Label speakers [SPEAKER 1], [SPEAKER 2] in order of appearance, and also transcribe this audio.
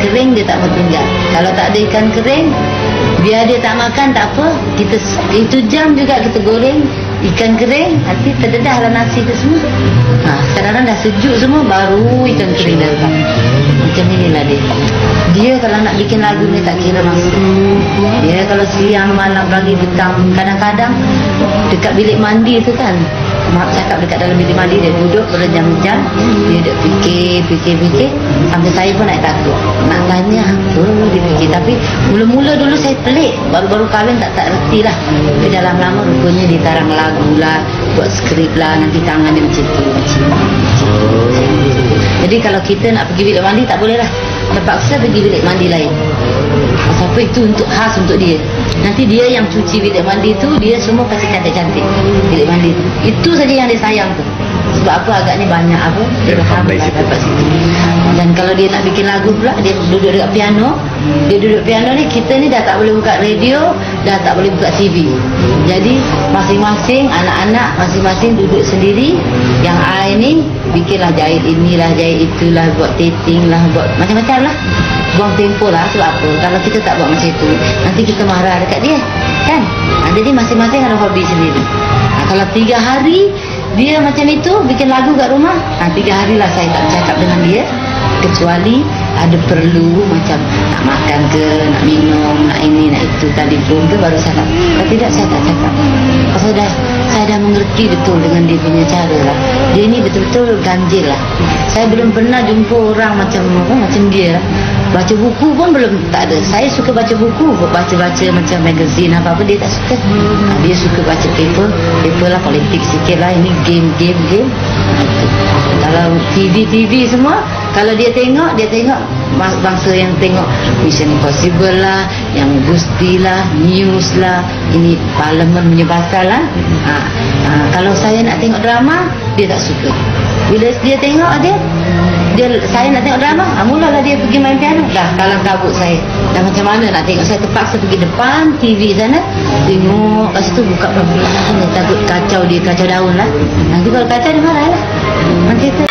[SPEAKER 1] kering dia tak mau tinggal. Kalau tak ada ikan kering, biar dia tak makan tak apa, kita itu jam juga kita goreng ikan kering, nanti terdedah lah nasi tu semua. Kadang-kadang dah sejuk semua, baru ikan kering dah lepas. Macam inilah dia. Dia kalau nak bikin lagu ni tak kira masa. Dia kalau siang, malam, pagi, petang, kadang-kadang dekat bilik mandi tu kan, mak cakap dekat dalam bilik mandi, dia duduk berjam-jam, dia duduk fikir, sampai saya pun nak takut nak tanya apa dia fikir. Tapi mula-mula dulu saya pelik, baru-baru kahwin tak reti lah. Tapi dalam lama rupanya dia tarang lagu lah, buat skrip lah, nanti tangan dia macam tu. Jadi kalau kita nak pergi bilik mandi tak boleh lah, terpaksa pergi bilik mandi lain. Siapa itu untuk khas untuk dia. Nanti dia yang cuci bilik mandi tu, dia semua kasih cantik-cantik bilik mandi tu. Itu saja yang dia sayang tu. Sebab apa, agaknya banyak apa dirham dapat situ. Dan kalau dia nak bikin lagu pula, dia duduk dekat piano. Dia duduk piano ni, kita ni dah tak boleh buka radio, dah tak boleh buka TV. Jadi masing-masing anak-anak masing-masing duduk sendiri. Yang I ni bikinlah, jahit inilah, jahit itulah, buat dating lah, buat macam-macam lah. Buang tempoh lah. Sebab apa, kalau kita tak buat macam itu, nanti kita marah dekat dia kan. Jadi masing-masing ada hobi sendiri. Kalau 3 hari dia macam itu bikin lagu kat rumah, 3 hari lah saya tak cakap dengan dia, kecuali ada perlu macam nak makan ke, nak minum, nak ini, nak itu, telefon ke, baru cakap. Kalau tidak saya tak cakap. Saya dah mengerti betul dengan dia punya cara lah. Dia ni betul-betul ganjil lah. Saya belum pernah jumpa orang macam dia lah. Baca buku pun belum, tak ada. Saya suka baca buku, baca-baca macam magazine apa-apa, dia tak suka. Dia suka baca paper lah, politik sikit lah, ini game. Kalau TV semua, kalau dia tengok bangsa yang tengok Mission Impossible lah, yang Gusti lah, news lah, ini parlimen punya pasal lah. Kalau saya nak tengok drama, dia tak suka. Bila dia tengok saya nak tengok drama, mulalah dia pergi main piano. Dah kalang kabut saya. Dah macam mana nak tengok, saya terpaksa pergi depan TV sana, tengok kat situ, buka pelan-pelan, takut kacau daun lah. Nanti kalau kacau dia marah lah. Macam itu.